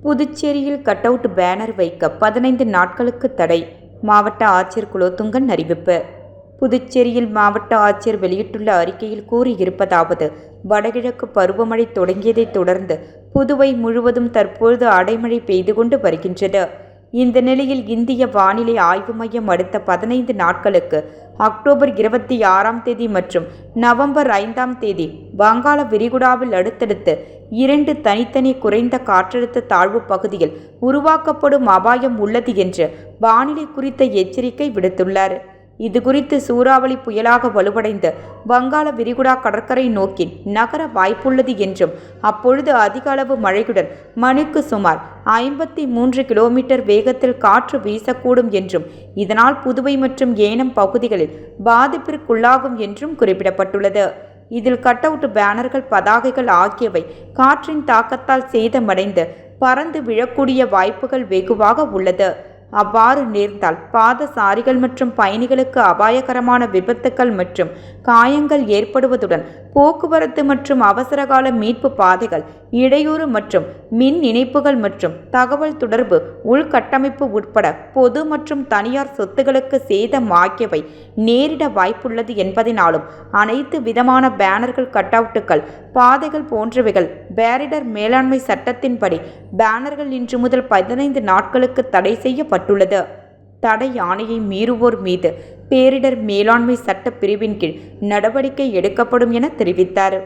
புதுச்சேரியில் cut out banner வைக்க 15 நாட்களுக்கு தடை. மாவட்ட ஆட்சியர் குலோத்துங்கன் அறிவிப்பு. புதுச்சேரியில் மாவட்ட ஆட்சியர் வெளியிட்டுள்ள அறிக்கையில் கூறியிருப்பதாவது: வடகிழக்கு பருவமழை தொடங்கியதைத் தொடர்ந்து புதுவை முழுவதும் தற்பொழுது அடைமழை பெய்து கொண்டு வருகின்றது. இந்த நிலையில் இந்திய வானிலை ஆய்வு மையம் அடுத்த 15 நாட்களுக்கு அக்டோபர் 26ஆம் தேதி மற்றும் நவம்பர் 5ஆம் தேதி வங்காள விரிகுடாவில் அடுத்தடுத்து 2 தனித்தனி குறைந்த காற்றழுத்த தாழ்வு பகுதிகள் உருவாக்கப்படும் அபாயம் உள்ளது என்று வானிலை குறித்த எச்சரிக்கை விடுத்துள்ளார். இதுகுறித்து சூறாவளி புயலாக வலுவடைந்து வங்காள விரிகுடா கடற்கரை நோக்கி நகர வாய்ப்புள்ளது என்றும், அப்பொழுது அதிக அளவு மழையுடன் மணிக்கு சுமார் 53 கிலோமீட்டர் வேகத்தில் காற்று வீசக்கூடும் என்றும், இதனால் புதுவை மற்றும் ஏனம் பகுதிகளில் பாதிப்பிற்குள்ளாகும் என்றும் குறிப்பிடப்பட்டுள்ளது. இதில் கட் அவுட் பேனர்கள், பதாகைகள் ஆகியவை காற்றின் தாக்கத்தால் சேதமடைந்து பறந்து விழக்கூடிய வாய்ப்புகள் வெகுவாக உள்ளது. அவ்வாறு நேர்ந்தால் பாதசாரிகள் மற்றும் பயணிகளுக்கு அபாயகரமான விபத்துக்கள் மற்றும் காயங்கள் ஏற்படுவதுடன் போக்குவரத்து மற்றும் அவசரகால மீட்பு பாதைகள் இடையூறு மற்றும் மின் இணைப்புகள் மற்றும் தகவல் தொடர்பு உள்கட்டமைப்பு உட்பட பொது மற்றும் தனியார் சொத்துக்களுக்கு சேதம் ஆகியவை நேரிட வாய்ப்புள்ளது என்பதனாலும் அனைத்து விதமான பேனர்கள், கட் அவுட்டுகள், பாதைகள் போன்றவைகள் பேரிடர் மேலாண்மை சட்டத்தின்படி பேனர்கள் இன்று முதல் 15 நாட்களுக்கு தடை செய்யப்பட்டுள்ளது. தடை ஆணையை மீறுவோர் மீது பேரிடர் மேலாண்மை சட்ட பிரிவின் கீழ் நடவடிக்கை எடுக்கப்படும் என தெரிவித்தார்.